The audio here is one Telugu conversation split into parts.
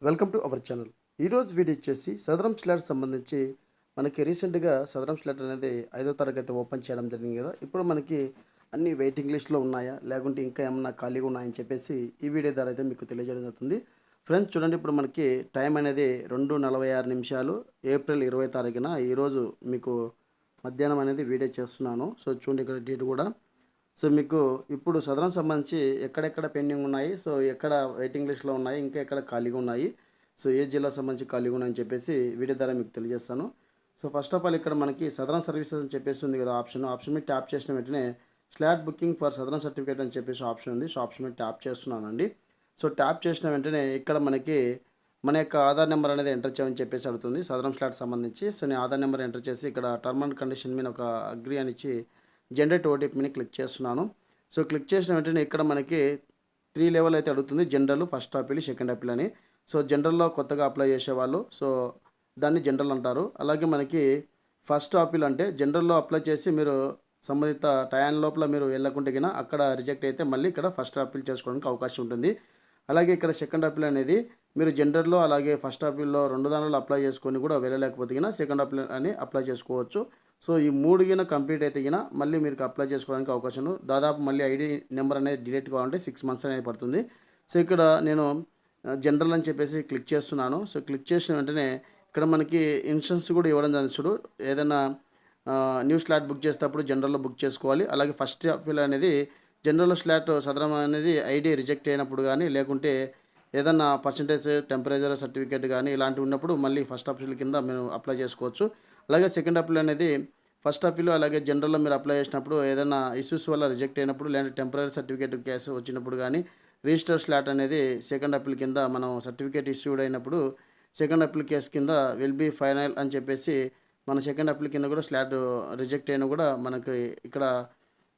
Welcome to our channel. ఈరోజు వీడియో వచ్చేసి సదరం స్లాట్ సంబంధించి మనకి రీసెంట్గా సదరం స్లాట్ అనేది 5వ తరగతి ఓపెన్ చేయడం జరిగింది కదా. ఇప్పుడు మనకి అన్ని వెయిటింగ్ లిస్ట్లో ఉన్నాయా లేకుంటే ఇంకా ఏమన్నా ఖాళీగా ఉన్నాయని చెప్పేసి ఈ వీడియో ద్వారా అయితే మీకు తెలియజేయడం జరుగుతుంది. ఫ్రెండ్స్ చూడండి, ఇప్పుడు మనకి టైం అనేది 2:46 ఏప్రిల్ 20 తారీఖున ఈరోజు మీకు మధ్యాహ్నం అనేది వీడియో చేస్తున్నాను. సో చూడండి ఇక్కడ డేట్ కూడా. సో మీకు ఇప్పుడు సదరం సంబంధించి ఎక్కడెక్కడ పెండింగ్ ఉన్నాయి, సో ఎక్కడ వెయిటింగ్ లిస్ట్లో ఉన్నాయి, ఇంకా ఎక్కడ ఖాళీగా ఉన్నాయి, సో ఏ జిల్లా సంబంధించి ఖాళీగా ఉన్నాయని చెప్పేసి వీడియో ద్వారా మీకు తెలియజేస్తాను. సో ఫస్ట్ ఆఫ్ ఆల్ ఇక్కడ మనకి సదరం సర్వీసెస్ అని చెప్పేసి ఉంది కదా ఆప్షన్ మీద ట్యాప్ చేసిన వెంటనే slot booking for Sadaram certificate అని చెప్పేసి ఆప్షన్ ఉంది. సో ఆప్షన్ మీద ట్యాప్ చేస్తున్నానండి. సో ట్యాప్ చేసిన వెంటనే ఇక్కడ మనకి మన యొక్క ఆధార్ నెంబర్ అనేది ఎంటర్ చేయమని చెప్పేసి అడుగుతుంది సదరం స్లాట్ సంబంధించి. సో నేను ఆధార్ నెంబర్ ఎంటర్ చేసి ఇక్కడ టర్మ్ అండ్ కండిషన్ మీద ఒక అగ్రి అని ఇచ్చి జనరేట్ ఓటీపీని క్లిక్ చేస్తున్నాను. సో క్లిక్ చేసిన వెంటనే ఇక్కడ మనకి 3 లెవెల్ అయితే అడుగుతుంది. General, first appeal, second appeal అని. సో జనరల్లో కొత్తగా అప్లై చేసేవాళ్ళు సో దాన్ని జనరల్ అంటారు. అలాగే మనకి ఫస్ట్ అప్పీల్ అంటే జనరల్లో అప్లై చేసి మీరు సంబంధిత టైం లోపల మీరు వెళ్ళకుంటే గిన అక్కడ రిజెక్ట్ అయితే మళ్ళీ ఇక్కడ ఫస్ట్ అప్పీల్ చేసుకోవడానికి అవకాశం ఉంటుంది. అలాగే ఇక్కడ సెకండ్ అప్పీల్ అనేది మీరు జనరల్లో అలాగే ఫస్ట్ అప్పీల్లో 2 దానిలో అప్లై చేసుకొని కూడా వెళ్ళలేకపోతే గిన సెకండ్ అప్పీల్ అని అప్లై చేసుకోవచ్చు. సో ఈ 3 గిన కంప్లీట్ అయితే గిన మళ్ళీ మీరు అప్లై చేసుకోవడానికి అవకాశం దాదాపు మళ్ళీ ఐడి నెంబర్ అనేది డిలీట్ కావాలంటే 6 మంత్స్ అనేది పడుతుంది. సో ఇక్కడ నేను జనరల్ అని చెప్పేసి క్లిక్ చేస్తున్నాను. సో క్లిక్ చేసిన వెంటనే ఇక్కడ మనకి ఇన్స్ట్రక్షన్స్ కూడా ఇవ్వడం జరిగింది. చూడు, ఏదైనా న్యూ స్లాట్ బుక్ చేసేటప్పుడు జనరల్లో బుక్ చేసుకోవాలి. అలాగే ఫస్ట్ అప్పీల్ అనేది జనరల్ స్లాట్ సదరం అనేది ఐడి రిజెక్ట్ అయినప్పుడు కానీ లేకుంటే ఏదన్నా పర్సంటేజ్ టెంపరేచర్ సర్టిఫికేట్ కానీ ఇలాంటివి ఉన్నప్పుడు మళ్ళీ ఫస్ట్ అప్పీల్ కింద మీరు అప్లై చేసుకోవచ్చు. అలాగే సెకండ్ అప్పీల్ అనేది ఫస్ట్ అప్పీల్ అలాగే జనరల్లో మీరు అప్లై చేసినప్పుడు ఏదైనా ఇష్యూస్ వల్ల రిజెక్ట్ అయినప్పుడు లేదంటే టెంపరీ సర్టిఫికేట్ కేసు వచ్చినప్పుడు కానీ రిజిస్టర్ స్లాట్ అనేది సెకండ్ అప్పీల్ కింద మనం సర్టిఫికేట్ ఇష్యూడ్ అయినప్పుడు సెకండ్ అప్పీల్ కేసు కింద విల్ బీ ఫైనల్ అని చెప్పేసి మన సెకండ్ అప్పీల్ కింద కూడా స్లాట్ రిజెక్ట్ అయినా కూడా మనకి ఇక్కడ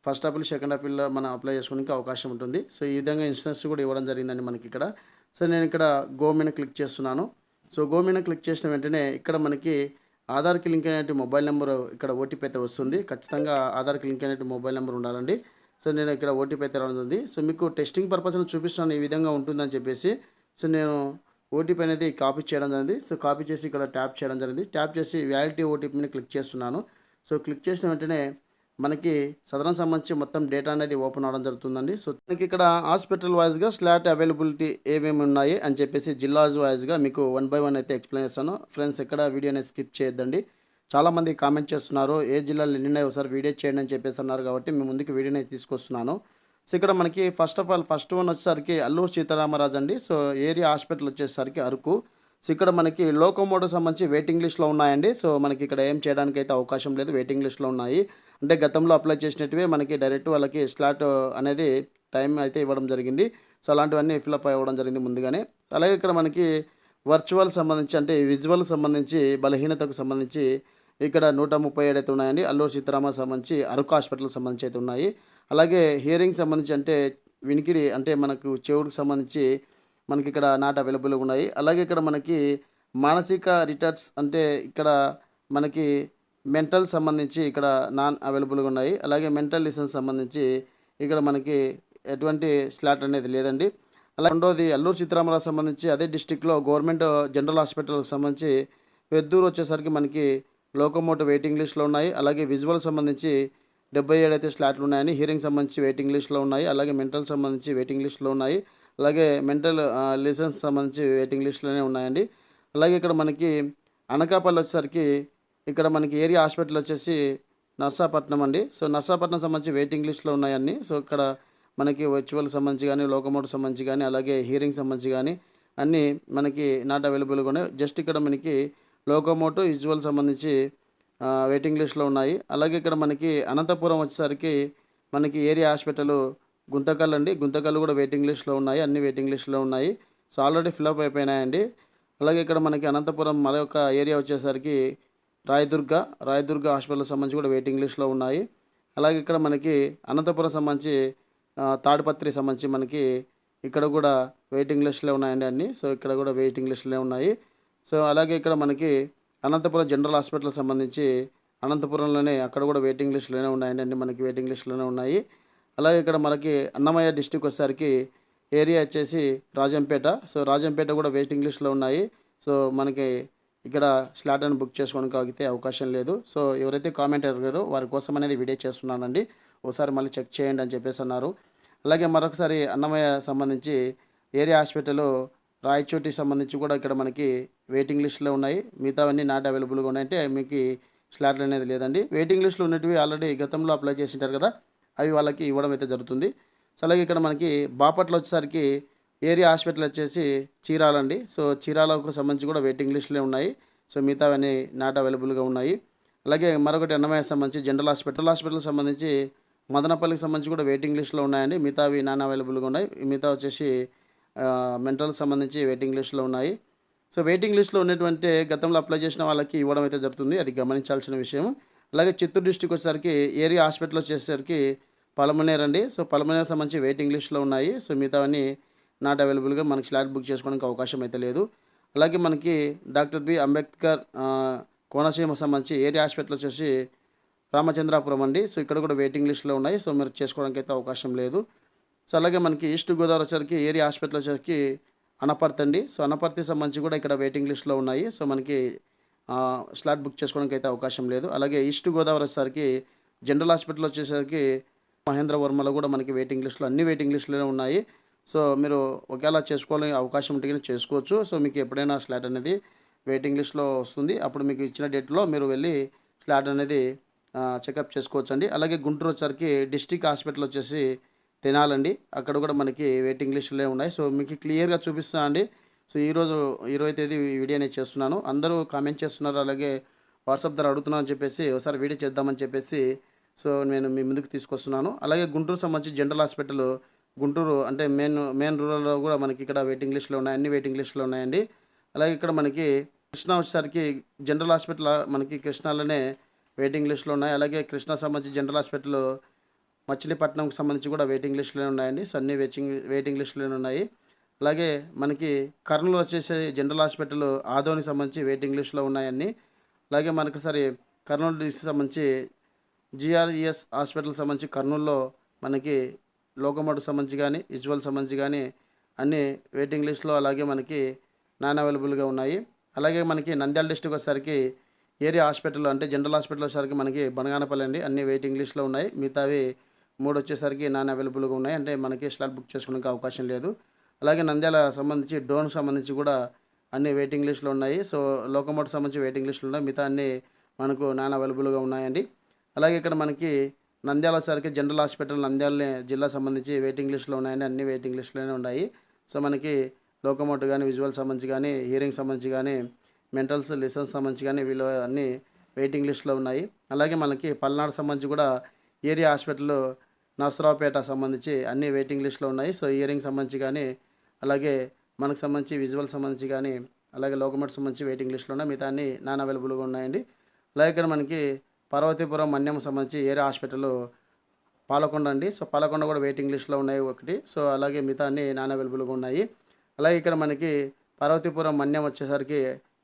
ఫస్ట్ అప్పీల్ సెకండ్ అప్పీల్లో మనం అప్లై చేసుకోవడానికి అవకాశం ఉంటుంది. సో ఈ విధంగా ఇన్స్ట్రక్షన్స్ కూడా ఇవ్వడం జరిగిందండి మనకి ఇక్కడ. సో నేను ఇక్కడ గో మీద క్లిక్ చేస్తున్నాను. సో గో మీద క్లిక్ చేసిన వెంటనే ఇక్కడ మనకి ఆధార్కి లింక్ అయినట్టు మొబైల్ నెంబర్ ఇక్కడ ఓటీపీ అయితే వస్తుంది. ఖచ్చితంగా ఆధార్కి లింక్ అయినట్టు మొబైల్ నెంబర్ ఉండాలండి. సో నేను ఇక్కడ ఓటీపీ అయితే రావడం ఉంది. సో మీకు టెస్టింగ్ పర్పస్ని చూపిస్తున్నాను ఈ విధంగా ఉంటుందని చెప్పేసి. సో నేను ఓటీపీ అనేది కాపీ చేయడం జరిగింది. సో కాపీ చేసి ఇక్కడ ట్యాప్ చేయడం జరిగింది. ట్యాప్ చేసి వ్యాలిడిటీ ఓటీపీని క్లిక్ చేస్తున్నాను. సో క్లిక్ చేసిన వెంటనే మనకి సదరం సంబంధించి మొత్తం డేటా అనేది ఓపెన్ అవడం జరుగుతుందండి. సో మనకి ఇక్కడ హాస్పిటల్ వైజ్గా స్లాట్ అవైలబిలిటీ ఏమేమి ఉన్నాయి అని చెప్పేసి జిల్లాస్ వైజ్గా మీకు 1 బై 1 అయితే ఎక్స్ప్లెయిన్ చేస్తాను. ఫ్రెండ్స్ ఎక్కడ వీడియోని స్కిప్ చేయొద్దండి. చాలామంది కామెంట్ చేస్తున్నారు ఏ జిల్లాలో ఎన్ని ఉన్నాయి ఒకసారి వీడియో చేయండి అని చెప్పేసి అన్నారు కాబట్టి మేము ముందుకు వీడియోని తీసుకొస్తున్నాను. సో ఇక్కడ మనకి first of all first one వచ్చేసరికి అల్లూరు సీతారామరాజు అండి. సో ఏరియా హాస్పిటల్ వచ్చేసరికి అరకు. సో ఇక్కడ మనకి లోకోమోటివ్ సంబంధించి వెయిటింగ్ లిస్ట్లో ఉన్నాయండి. సో మనకి ఇక్కడ ఏం చేయడానికి అయితే అవకాశం లేదు, వెయిటింగ్ లిస్ట్లో ఉన్నాయి. అంటే గతంలో అప్లై చేసినట్టువే మనకి డైరెక్ట్ వాళ్ళకి స్లాట్ అనేది టైం అయితే ఇవ్వడం జరిగింది. సో అలాంటివన్నీ ఫిల్అప్ అవ్వడం జరిగింది ముందుగానే. అలాగే ఇక్కడ మనకి వర్చువల్ సంబంధించి అంటే విజువల్ సంబంధించి బలహీనతకు సంబంధించి ఇక్కడ 137 అయితే ఉన్నాయండి. అల్లూరు సీతారామ సంబంధించి అరకు హాస్పిటల్ సంబంధించి అయితే ఉన్నాయి. అలాగే హియరింగ్ సంబంధించి అంటే వినికిడి అంటే మనకు చెవుడికి సంబంధించి మనకి ఇక్కడ నాట్ అవైలబుల్గా ఉన్నాయి. అలాగే ఇక్కడ మనకి మానసిక రిటార్డ్స్ అంటే ఇక్కడ మనకి మెంటల్ సంబంధించి ఇక్కడ నాన్ అవైలబుల్గా ఉన్నాయి. అలాగే మెంటల్ లిసన్స్ సంబంధించి ఇక్కడ మనకి ఎటువంటి స్లాట్ అనేది లేదండి. అలా రెండోది అల్లూరు సీతారామరాజు సంబంధించి అదే డిస్టిక్లో గవర్నమెంట్ జనరల్ హాస్పిటల్కి సంబంధించి పెద్దూరు వచ్చేసరికి మనకి లోకోమోటివ్ వెయిటింగ్ లిస్ట్లో ఉన్నాయి. అలాగే విజువల్ సంబంధించి 77 అయితే స్లాట్లు ఉన్నాయని, హియరింగ్ సంబంధించి వెయిటింగ్ లిస్ట్లో ఉన్నాయి. అలాగే మెంటల్ సంబంధించి వెయిటింగ్ లిస్ట్లో ఉన్నాయి. అలాగే మెంటల్ లిసన్స్ సంబంధించి వెయిటింగ్ లిస్ట్లోనే ఉన్నాయండి. అలాగే ఇక్కడ మనకి అనకాపల్లి వచ్చేసరికి ఇక్కడ మనకి ఏరియా హాస్పిటల్ వచ్చేసి నర్సాపట్నం అండి. సో నర్సాపట్నం సంబంధించి వెయిటింగ్ లిస్ట్లో ఉన్నాయన్నీ. సో ఇక్కడ మనకి వర్చువల్ సంబంధించి కానీ లోకోమోటివ్ సంబంధించి కానీ అలాగే హియరింగ్ సంబంధించి కానీ అన్నీ మనకి నాట్ అవైలబుల్గా ఉన్నాయి. జస్ట్ ఇక్కడ మనకి లోకోమోటివ్ విజువల్ సంబంధించి వెయిటింగ్ లిస్ట్లో ఉన్నాయి. అలాగే ఇక్కడ మనకి అనంతపురం వచ్చేసరికి మనకి ఏరియా హాస్పిటల్ గుంతకల్ అండి. గుంతకల్ కూడా వెయిటింగ్ లిస్ట్లో ఉన్నాయి, అన్ని వెయిటింగ్ లిస్ట్లో ఉన్నాయి. సో ఆల్రెడీ ఫిల్అప్ అయిపోయినాయండి. అలాగే ఇక్కడ మనకి అనంతపురం మరొక ఏరియా వచ్చేసరికి రాయదుర్గ హాస్పిటల్ సంబంధించి కూడా వెయిటింగ్ లిస్ట్లో ఉన్నాయి. అలాగే ఇక్కడ మనకి అనంతపురం సంబంధించి తాడిపత్రి సంబంధించి మనకి ఇక్కడ కూడా వెయిటింగ్ లిస్ట్లో ఉన్నాయండి అన్నీ. సో ఇక్కడ కూడా వెయిటింగ్ లిస్టులో ఉన్నాయి. సో అలాగే ఇక్కడ మనకి అనంతపురం జనరల్ హాస్పిటల్ సంబంధించి అనంతపురంలోనే అక్కడ కూడా వెయిటింగ్ లిస్టులోనే ఉన్నాయండి అన్నీ మనకి వెయిటింగ్ లిస్టులోనే ఉన్నాయి. అలాగే ఇక్కడ మనకి అన్నమయ్య డిస్టిక్ వచ్చేసరికి ఏరియా వచ్చేసి రాజంపేట. సో రాజంపేట కూడా వెయిటింగ్ లిస్ట్‌లో ఉన్నాయి. సో మనకి ఇక్కడ స్లాట్ అని బుక్ చేసుకోవడానికి అయితే అవకాశం లేదు. సో ఎవరైతే కామెంట్ అడిగారో వారి కోసం అనేది వీడియో చేస్తున్నానండి. ఒకసారి మళ్ళీ చెక్ చేయండి అని చెప్పేసి అన్నారు. అలాగే మరొకసారి అన్నమయ్య సంబంధించి ఏరియా హాస్పిటల్ రాయచోటి సంబంధించి కూడా ఇక్కడ మనకి వెయిటింగ్ లిస్ట్‌లో ఉన్నాయి. మిగతావన్నీ నాట్ అవైలబుల్‌గా ఉన్నాయి. అంటే మీకు స్లాట్లు అనేది లేదండి. వెయిటింగ్ లిస్ట్‌లో ఉన్నటివి ఆల్రెడీ గతంలో అప్లై చేసింటారు కదా! అవి వాళ్ళకి ఇవ్వడం అయితే జరుగుతుంది. సో అలాగే ఇక్కడ మనకి బాపట్ల వచ్చేసరికి ఏరియా హాస్పిటల్ వచ్చేసి చీరాలండి. సో చీరాలకు సంబంధించి కూడా వెయిటింగ్ లిస్టులే ఉన్నాయి. సో మిగతావన్నీ నాట్ అవైలబుల్‌గా ఉన్నాయి. అలాగే మరొకటి అన్నమయ్య సంబంధించి జనరల్ హాస్పిటల్‌కి సంబంధించి మదనపల్లికి సంబంధించి కూడా వెయిటింగ్ లిస్ట్‌లో ఉన్నాయండి. మిగతావి నాన్ అవైలబుల్‌గా ఉన్నాయి. మిగతా వచ్చేసి మెంటల్‌కి సంబంధించి వెయిటింగ్ లిస్ట్‌లో ఉన్నాయి. సో వెయిటింగ్ లిస్ట్‌లో ఉన్నటువంటి గతంలో అప్లై చేసిన వాళ్ళకి ఇవ్వడం అయితే జరుగుతుంది. అది గమనించాల్సిన విషయం. అలాగే చిత్తూరు డిస్ట్రిక్ట్ వచ్చేసరికి ఏరియా హాస్పిటల్ వచ్చేసరికి పలమనేర్ అండి. సో పలమనేర్ సంబంధించి వెయిటింగ్ లిస్ట్‌లో ఉన్నాయి. సో మిగతావన్నీ నాట్ అవైలబుల్‌గా మనకి స్లాట్ బుక్ చేసుకోవడానికి అవకాశం అయితే లేదు. అలాగే మనకి డాక్టర్ బి అంబేద్కర్ కోనసీమ సంబంధించి ఏరియా హాస్పిటల్ వచ్చేసి రామచంద్రాపురం అండి. సో ఇక్కడ కూడా వెయిటింగ్ లిస్ట్‌లో ఉన్నాయి. సో మీరు చేసుకోవడానికి అయితే అవకాశం లేదు. సో అలాగే మనకి ఈస్ట్ గోదావరి వచ్చేసరికి ఏరియా హాస్పిటల్ వచ్చేసరికి అనపర్తి అండి. సో అనపర్తికి సంబంధించి కూడా ఇక్కడ వెయిటింగ్ లిస్ట్‌లో ఉన్నాయి. సో మనకి స్లాట్ బుక్ చేసుకోవడానికి అయితే అవకాశం లేదు. అలాగే ఈస్ట్ గోదావరి వచ్చేసరికి జనరల్ హాస్పిటల్ వచ్చేసరికి మహేంద్రవర్మలో కూడా మనకి వెయిటింగ్ లిస్ట్‌లో అన్ని వెయిటింగ్ లిస్ట్‌లోనే ఉన్నాయి. సో మీరు ఒకేలా చేసుకోవాలని అవకాశం ఉంటే గనుక చేసుకోవచ్చు. సో మీకు ఎప్పుడైనా స్లాట్ అనేది వెయిటింగ్ లిస్ట్‌లో వస్తుంది. అప్పుడు మీకు ఇచ్చిన డేట్‌లో మీరు వెళ్ళి స్లాట్ అనేది చెకప్ చేసుకోవచ్చండి. అలాగే గుంటూరు వచ్చేసరికి డిస్ట్రిక్ట్ హాస్పిటల్ వచ్చేసి తెనాలండి. అక్కడ కూడా మనకి వెయిటింగ్ లిస్టులే ఉన్నాయి. సో మీకు క్లియర్‌గా చూపిస్తున్నా అండి. సో ఈరోజు 20వ తేదీ ఈ వీడియో అనేది చేస్తున్నాను. అందరూ కామెంట్ చేస్తున్నారు. అలాగే వాట్సాప్ ద్వారా అడుగుతున్నారు అని చెప్పేసి ఒకసారి వీడియో చేద్దామని చెప్పేసి సో నేను మీ ముందుకు తీసుకొస్తున్నాను. అలాగే గుంటూరు సంబంధించి జనరల్ హాస్పిటల్ గుంటూరు అంటే మెయిన్ రూరల్‌లో కూడా మనకి ఇక్కడ వెయిటింగ్ లిస్ట్‌లో ఉన్నాయి. అన్ని వెయిటింగ్ లిస్ట్‌లో ఉన్నాయండి. అలాగే ఇక్కడ మనకి కృష్ణా వచ్చేసరికి జనరల్ హాస్పిటల్ మనకి కృష్ణాలోనే వెయిటింగ్ లిస్ట్‌లో ఉన్నాయి. అలాగే కృష్ణా సంబంధించి జనరల్ హాస్పిటల్ మచిలీపట్నంకి సంబంధించి కూడా వెయిటింగ్ లిస్టులోనే ఉన్నాయండి. సో అన్ని వెయిటింగ్ లిస్టులోనే ఉన్నాయి. అలాగే మనకి కర్నూలు వచ్చేసి జనరల్ హాస్పిటల్ ఆదోనికి సంబంధించి వెయిటింగ్ లిస్టులో ఉన్నాయన్నీ. అలాగే మనకొకసారి కర్నూలు డిస్ట్రిక్ట్ సంబంధించి జీఆర్ఈఎస్ హాస్పిటల్కి సంబంధించి కర్నూలులో మనకి లోకోమోటివ్కి సంబంధించి కానీ విజువల్ సంబంధించి కానీ అన్ని వెయిటింగ్ లిస్టులో అలాగే మనకి నాన్ అవైలబుల్గా ఉన్నాయి. అలాగే మనకి నంద్యాల డిస్ట్రిక్ట్ వచ్చేసరికి ఏరియా హాస్పిటల్ అంటే జనరల్ హాస్పిటల్ వచ్చేసరికి మనకి బనగానపల్లి అండి. అన్ని వెయిటింగ్ లిస్టులో ఉన్నాయి. మిగతావి 3 వచ్చేసరికి నాన్ అవైలబుల్గా ఉన్నాయి. అంటే మనకి స్లాట్ బుక్ చేసుకోవడానికి అవకాశం లేదు. అలాగే నంద్యాల సంబంధించి డోన్కి సంబంధించి కూడా అన్ని వెయిటింగ్ లిస్టులు ఉన్నాయి. సో లోకోమోటివ్ సంబంధించి వెయిటింగ్ లిస్టులు ఉన్నాయి. మిగతా అన్ని మనకు నాన్ అవైలబుల్గా ఉన్నాయండి. అలాగే ఇక్కడ మనకి నంద్యాల వచ్చేసరికి జనరల్ హాస్పిటల్ నంద్యాల జిల్లా సంబంధించి వెయిటింగ్ లిస్టులు ఉన్నాయండి. అన్ని వెయిటింగ్ లిస్టులోనే ఉన్నాయి. సో మనకి లోకోమోటివ్ కానీ విజువల్ సంబంధించి కానీ హియరింగ్ సంబంధించి కానీ మెంటల్స్ లెసన్స్ సంబంధించి కానీ వీళ్ళు అన్ని వెయిటింగ్ లిస్టులో ఉన్నాయి. అలాగే మనకి పల్నాడు సంబంధించి కూడా ఏరియా హాస్పిటల్ నర్సరావుపేట సంబంధించి అన్ని వెయిటింగ్ లిస్టులో ఉన్నాయి. సో హియరింగ్ సంబంధించి కానీ అలాగే మనకు సంబంధించి విజువల్ సంబంధించి కానీ అలాగే లోకోమోటివ్ సంబంధించి వెయిటింగ్ లిస్టులో ఉన్నాయి. మిగతా అన్ని నాన్ అవైలబుల్గా ఉన్నాయండి. అలాగే ఇక్కడ మనకి పార్వతీపురం మన్యం సంబంధించి ఏరియా హాస్పిటల్ పాలకొండ అండి. సో పాలకొండ కూడా వెయిటింగ్ లిస్టులో ఉన్నాయి ఒకటి. సో అలాగే మిగతా అన్ని నాన్ అవైలబుల్గా ఉన్నాయి. అలాగే ఇక్కడ మనకి పార్వతీపురం మన్యం వచ్చేసరికి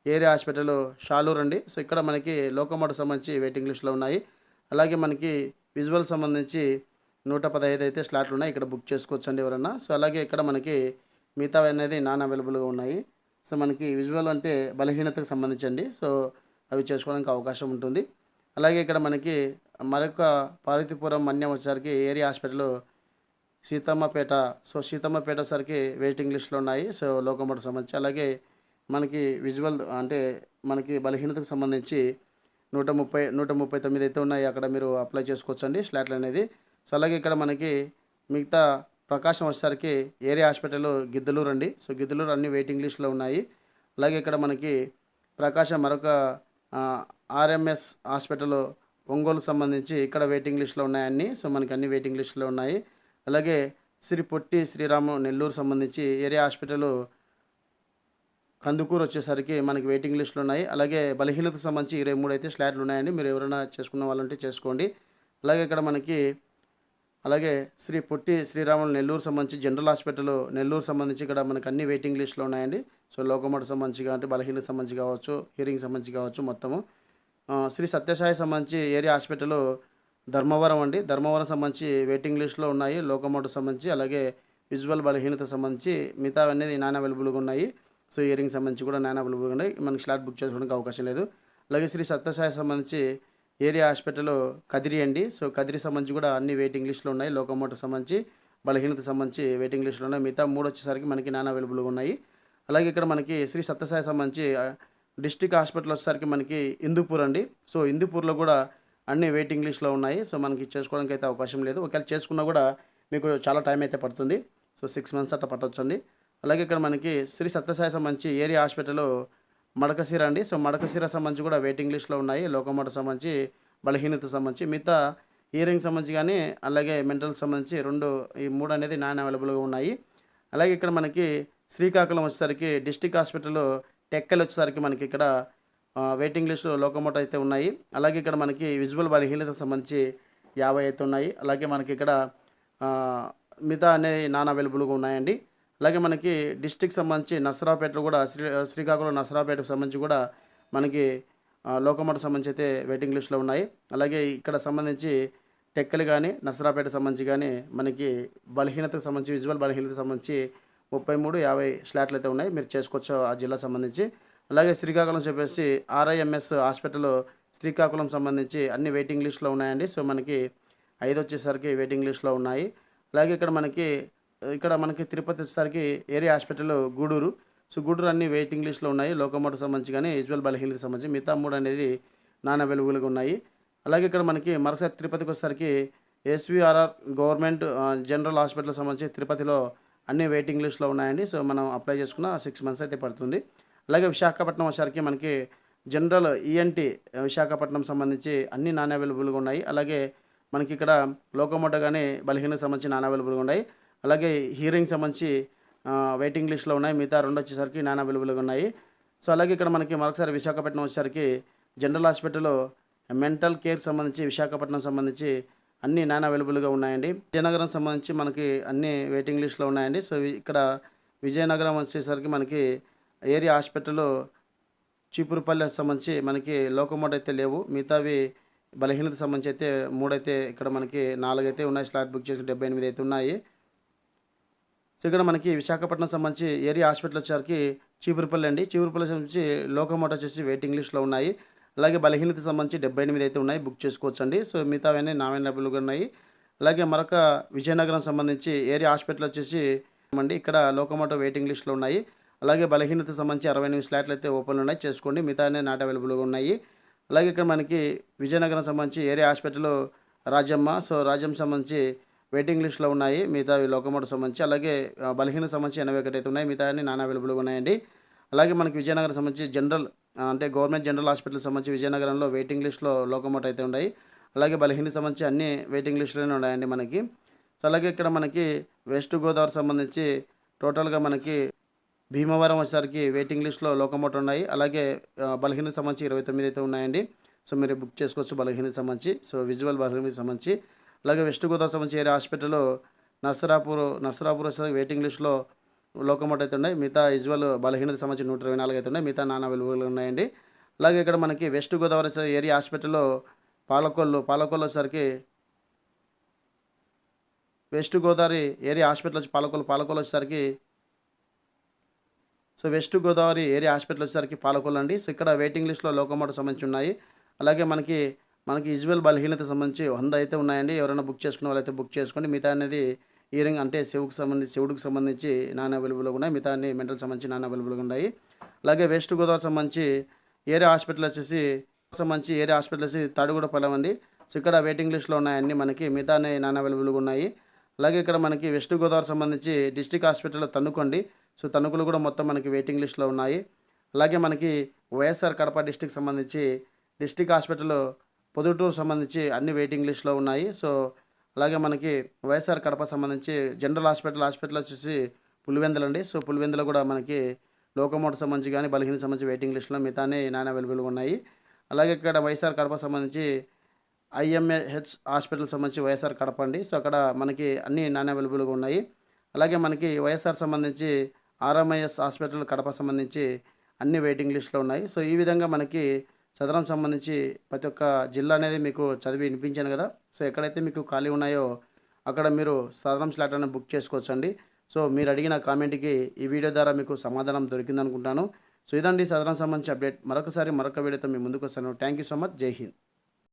ఏరియా హాస్పిటల్ షాలూర్ అండి. సో ఇక్కడ మనకి లోకోమోటివ్ సంబంధించి వెయిటింగ్ లిస్టులో ఉన్నాయి. అలాగే మనకి విజువల్ సంబంధించి 115 అయితే స్లాట్లు ఉన్నాయి. ఇక్కడ బుక్ చేసుకోవచ్చు అండి ఎవరన్నా. సో అలాగే ఇక్కడ మనకి మిగతావి అనేది నాన్ అవైలబుల్గా ఉన్నాయి. సో మనకి విజువల్ అంటే బలహీనతకు సంబంధించండి. సో అవి చేసుకోవడానికి అవకాశం ఉంటుంది. అలాగే ఇక్కడ మనకి మరొక పార్వతీపురం మన్యం వచ్చేసరికి area hospital Seethammapeta. So Seethammapeta వచ్చేసరికి వెయిటింగ్ లిస్టులో ఉన్నాయి. సో లోకోమోటివ్ సంబంధించి అలాగే మనకి విజువల్ అంటే మనకి బలహీనతకు సంబంధించి 139 అయితే ఉన్నాయి. అక్కడ మీరు అప్లై చేసుకోవచ్చండి స్లాట్లు అనేది. సో అలాగే ఇక్కడ మనకి మిగతా ప్రకాశం వచ్చేసరికి ఏరియా హాస్పిటల్ గిద్దలూరు అండి. సో గిద్దలూరు అన్ని వెయిటింగ్ లిస్టులో ఉన్నాయి. అలాగే ఇక్కడ మనకి ప్రకాశం మరొక ఆర్ఎంఎస్ హాస్పిటల్ ఒంగోలుకు సంబంధించి ఇక్కడ వెయిటింగ్ లిస్టులో ఉన్నాయన్నీ. సో మనకి అన్ని వెయిటింగ్ లిస్టులో ఉన్నాయి. అలాగే శ్రీ పొట్టి శ్రీరాము నెల్లూరు సంబంధించి ఏరియా హాస్పిటల్ కందుకూరు వచ్చేసరికి మనకి వెయిటింగ్ లిస్టులు ఉన్నాయి. అలాగే బలహీనతకు సంబంధించి 23 అయితే స్లాట్లు ఉన్నాయండి. మీరు ఎవరైనా చేసుకున్న వాళ్ళంటే చేసుకోండి. అలాగే ఇక్కడ మనకి అలాగే శ్రీ పొట్టి శ్రీరాములు నెల్లూరు సంబంధించి జనరల్ హాస్పిటల్ నెల్లూరు సంబంధించి ఇక్కడ మనకు అన్ని వెయిటింగ్ లిస్టులు ఉన్నాయండి. సో లోకోమోటివ్ సంబంధించి కాబట్టి బలహీనతకు సంబంధించి కావచ్చు, హియరింగ్ సంబంధించి కావచ్చు మొత్తము. శ్రీ సత్యసాయి సంబంధించి ఏరియా హాస్పిటల్ ధర్మవరం అండి. ధర్మవరం సంబంధించి వెయిటింగ్ లిస్టులో ఉన్నాయి లోకోమోటివ్ సంబంధించి. అలాగే విజువల్ బలహీనత సంబంధించి మిగతా అనేది నాన్ అవైలబుల్గా ఉన్నాయి. సో ఇయరింగ్ సంబంధించి కూడా నాన్ అవైలబుల్గా ఉన్నాయి. మనకి స్లాట్ బుక్ చేసుకోవడానికి అవకాశం లేదు. అలాగే శ్రీ సత్యసాయి సంబంధించి ఏరియా హాస్పిటల్ కదిరి అండి. సో కదిరి సంబంధించి కూడా అన్ని వెయిటింగ్ లిస్టులు ఉన్నాయి. లోకోమోటర్ సంబంధించి బలహీనత సంబంధించి వెయిటింగ్ లిస్టులు ఉన్నాయి. మిగతా 3 వచ్చేసరికి మనకి నాన్ అవైలబుల్గా ఉన్నాయి. అలాగే ఇక్కడ మనకి శ్రీ సత్యసాయి సంబంధించి డిస్ట్రిక్ట్ హాస్పిటల్ వచ్చేసరికి మనకి హిందూపూర్ అండి. సో హిందూపూర్లో కూడా అన్ని వెయిటింగ్ లిస్ట్లో ఉన్నాయి. సో మనకి చేసుకోవడానికి అయితే అవకాశం లేదు. ఒకవేళ చేసుకున్నా కూడా మీకు చాలా టైం అయితే పడుతుంది. సో 6 మంత్స్ అట్లా పట్టొచ్చండి. అలాగే ఇక్కడ మనకి శ్రీ సత్యసాయి సంబంధించి ఏరియా హాస్పిటల్ మడకశిర అండి. సో మడకశిర సంబంధించి కూడా వెయిటింగ్ లిస్ట్లో ఉన్నాయి. లోకోమోటర్ సంబంధించి బలహీనత సంబంధించి మిగతా ఇయరింగ్ సంబంధించి కానీ అలాగే మెంటల్ సంబంధించి ఈ 3 అనేది నాన్ అవైలబుల్గా ఉన్నాయి. అలాగే ఇక్కడ మనకి శ్రీకాకుళం వచ్చేసరికి డిస్ట్రిక్ట్ హాస్పిటల్ టెక్కల్ వచ్చేసరికి మనకి ఇక్కడ వెయిటింగ్ లిస్ట్ లోకోమోటర్ అయితే ఉన్నాయి. అలాగే ఇక్కడ మనకి విజువల్ బలహీనత సంబంధించి 50 అయితే ఉన్నాయి. అలాగే మనకి ఇక్కడ మిగతా అనేవి నాన్ అవైలబుల్గా ఉన్నాయండి. అలాగే మనకి డిస్ట్రిక్ట్ సంబంధించి నర్సరావుపేటలో కూడా శ్రీకాకుళం నర్సరావుపేటకు సంబంధించి కూడా మనకి లోకోమోటర్ సంబంధించి అయితే వెయిటింగ్ లిస్ట్లో ఉన్నాయి. అలాగే ఇక్కడ సంబంధించి టెక్కలు కానీ నర్సరావుపేట సంబంధించి కానీ మనకి బలహీనతకు సంబంధించి విజువల్ బలహీనతకు సంబంధించి 33, 50 స్లాట్లు అయితే ఉన్నాయి. మీరు చేసుకోవచ్చు ఆ జిల్లా సంబంధించి. అలాగే శ్రీకాకుళం చెప్పేసి ఆర్ఐఎంఎస్ హాస్పిటల్ శ్రీకాకుళం సంబంధించి అన్ని వెయిటింగ్ లిస్ట్లో ఉన్నాయండి. సో మనకి 5 వచ్చేసరికి వెయిటింగ్ లిస్ట్లో ఉన్నాయి. అలాగే ఇక్కడ మనకి తిరుపతి వచ్చేసరికి area hospital Gudur. So Gudur అన్ని వెయిటింగ్ లిస్ట్లో ఉన్నాయి. లోకోమోటర్ సంబంధించి కానీ విజువల్ బలహీనత సంబంధించి మిగతా 3 అనేది నాన్ అవైలబుల్గా ఉన్నాయి. అలాగే ఇక్కడ మనకి మరొకసారి తిరుపతికి వచ్చేసరికి ఎస్విఆర్ఆర్ గవర్నమెంట్ జనరల్ హాస్పిటల్ సంబంధించి తిరుపతిలో అన్ని వెయిటింగ్ లిస్ట్లో ఉన్నాయండి. సో మనం అప్లై చేసుకున్న 6 మంత్స్ అయితే పడుతుంది. అలాగే విశాఖపట్నం వచ్చేసరికి మనకి జనరల్ ఈఎన్టీ విశాఖపట్నం సంబంధించి అన్ని నాన్ అవైలబుల్గా ఉన్నాయి. అలాగే మనకి ఇక్కడ లోకోమోటర్ కానీ బలహీనతకు సంబంధించి నాన్ అవైలబుల్గా ఉన్నాయి. అలాగే హియరింగ్ సంబంధించి వెయిటింగ్ లిస్ట్లో ఉన్నాయి. మిగతా 2 వచ్చేసరికి నాన్ అవైలబుల్గా ఉన్నాయి. సో అలాగే ఇక్కడ మనకి మరొకసారి విశాఖపట్నం వచ్చేసరికి జనరల్ హాస్పిటల్ మెంటల్ కేర్ సంబంధించి విశాఖపట్నం సంబంధించి అన్ని నాన్ అవైలబుల్గా ఉన్నాయండి. విజయనగరం సంబంధించి మనకి అన్ని వెయిటింగ్ లిస్ట్లో ఉన్నాయండి. సో ఇక్కడ విజయనగరం వచ్చేసరికి మనకి ఏరియా హాస్పిటల్ చీపురుపల్లి సంబంధించి మనకి లోకోమోటర్ అయితే లేవు. మిగతావి బలహీనత సంబంధించి అయితే 3 అయితే ఇక్కడ మనకి 4 అయితే ఉన్నాయి. స్లాట్ బుక్ చేసి 78 అయితే ఉన్నాయి. సో ఇక్కడ మనకి విశాఖపట్నం సంబంధించి ఏరియా హాస్పిటల్ వచ్చేసరికి చీపురుపల్లి అండి. చీపురుపల్లి సంబంధించి లోకోమోటర్ వచ్చేసి వెయిటింగ్ లిస్ట్లో ఉన్నాయి. అలాగే బలహీనత సంబంధించి 78 అయితే ఉన్నాయి. బుక్ చేసుకోవచ్చు అండి. సో మిగతావన్నీ నాన్ అవైలబుల్గా ఉన్నాయి. అలాగే మరొక విజయనగరం సంబంధించి ఏరియా హాస్పిటల్ వచ్చేసి అండి ఇక్కడ లోకోమోటర్ వెయిటింగ్ లిస్ట్లో ఉన్నాయి. అలాగే బలహీనత సంబంధించి 68 స్లాట్లు అయితే ఓపెన్ ఉన్నాయి. చేసుకోండి. మిగతా అనేది నాట్ అవైలబుల్గా ఉన్నాయి. అలాగే ఇక్కడ మనకి విజయనగరం సంబంధించి area hospital Rajamma. So Rajamma సంబంధించి వెయిటింగ్ లిస్ట్లో ఉన్నాయి. మిగతా లోకోమోటర్ సంబంధించి అలాగే బలహీనత సంబంధించి 81 అయితే ఉన్నాయి. మిగతా అన్ని నాన్ అవైలబుల్గా ఉన్నాయండి. అలాగే మనకి విజయనగరం సంబంధించి జనరల్ అంటే గవర్నమెంట్ జనరల్ హాస్పిటల్ సంబంధించి విజయనగరంలో వెయిటింగ్ లిస్ట్లో లోకోమోటర్ అయితే ఉన్నాయి. అలాగే బలహీనత సంబంధించి అన్ని వెయిటింగ్ లిస్టులోనే ఉన్నాయండి మనకి. సో అలాగే ఇక్కడ మనకి వెస్ట్ గోదావరి సంబంధించి టోటల్గా మనకి భీమవరం వచ్చేసరికి వెయిటింగ్ లిస్ట్లో లోకోమోటర్ ఉన్నాయి. అలాగే బలహీనత సంబంధించి 29 అయితే ఉన్నాయండి. సో మీరు బుక్ చేసుకోవచ్చు బలహీనత సంబంధించి. సో విజువల్ బలహీనత సంబంధించి అలాగే వెస్ట్ గోదావరి సంబంధించి ఏరియా హాస్పిటల్ నర్సరాపూర్ వచ్చేసరికి వెయిటింగ్ లిస్ట్లో లోకోమోటర్ అయితే ఉన్నాయి. మిగతా విజువల్ బలహీనత సంబంధించి 124 అయితే ఉన్నాయి. మిగతా నాన్ అవైలబుల్గా ఉన్నాయండి. అలాగే ఇక్కడ మనకి వెస్ట్ గోదావరి ఏరియా హాస్పిటల్లో పాలకొల్లు వచ్చేసరికి వెస్ట్ గోదావరి ఏరియా హాస్పిటల్ వచ్చి పాలకొల్లు వచ్చేసరికి so west Godavari area hospital వచ్చేసరికి పాలకొల్లు అండి. సో ఇక్కడ వెయిటింగ్ లిస్ట్లో లోకోమోటర్ సంబంధించి ఉన్నాయి. అలాగే మనకి విజువల్ బలహీనత సంబంధించి 100 అయితే ఉన్నాయండి. ఎవరైనా బుక్ చేసుకున్న వాళ్ళైతే బుక్ చేసుకోండి. మిగతా అనేది ఇయరింగ్ అంటే శివుడికి సంబంధించి నాన్ అవైలబుల్గా ఉన్నాయి. మిగతా అన్ని మెంటల్ సంబంధించి నాన్ అవైలబుల్గా ఉన్నాయి. అలాగే వెస్ట్ గోదావరి సంబంధించి ఏరియా హాస్పిటల్ వచ్చేసి తాడుగూడపాలెం అండి. సో ఇక్కడ వెయిటింగ్ లిస్ట్లో ఉన్నాయన్నీ మనకి. మిగతా అన్ని నాన్ అవైలబుల్గా ఉన్నాయి. అలాగే ఇక్కడ మనకి వెస్ట్ గోదావరి సంబంధించి డిస్ట్రిక్ట్ హాస్పిటల్ తన్నుకోండి. సో తణుకులు కూడా మొత్తం మనకి వెయిటింగ్ లిస్ట్లో ఉన్నాయి. అలాగే మనకి వైఎస్ఆర్ కడప డిస్ట్రిక్ట్ సంబంధించి డిస్ట్రిక్ట్ హాస్పిటల్ పొదుటూరు సంబంధించి అన్ని వెయిటింగ్ లిస్ట్లో ఉన్నాయి. సో అలాగే మనకి వైఎస్ఆర్ కడప సంబంధించి జనరల్ హాస్పిటల్ వచ్చేసి పులివెందులు అండి. సో పులివెందులో కూడా మనకి లోకోమోటర్ సంబంధించి కానీ బలహీనత సంబంధించి వెయిటింగ్ లిస్ట్లో మిగతానే నాన్ అవైలబుల్గా ఉన్నాయి. అలాగే ఇక్కడ వైఎస్ఆర్ కడప సంబంధించి ఐఎంఏహెచ్ హాస్పిటల్ సంబంధించి వైఎస్ఆర్ కడప అండి. సో అక్కడ మనకి అన్ని నాన్ అవైలబుల్గా ఉన్నాయి. అలాగే మనకి వైఎస్ఆర్ సంబంధించి ఆర్ఎంఐఎస్ హాస్పిటల్ కడప సంబంధించి అన్ని వెయిటింగ్ లిస్ట్లో ఉన్నాయి. సో ఈ విధంగా మనకి సదరం సంబంధించి ప్రతి ఒక్క జిల్లా అనేది మీకు చదివి వినిపించాను కదా. సో ఎక్కడైతే మీకు ఖాళీ ఉన్నాయో అక్కడ మీరు సదరం స్లాట్ అనేది బుక్ చేసుకోవచ్చండి. సో మీరు అడిగిన కామెంట్కి ఈ వీడియో ద్వారా మీకు సమాధానం దొరికిందనుకుంటాను. సో ఇదండి సదరం సంబంధించి అప్డేట్. మరొక వీడియోతో మీ ముందుకు వస్తాను. Thank you so much. జై హింద్.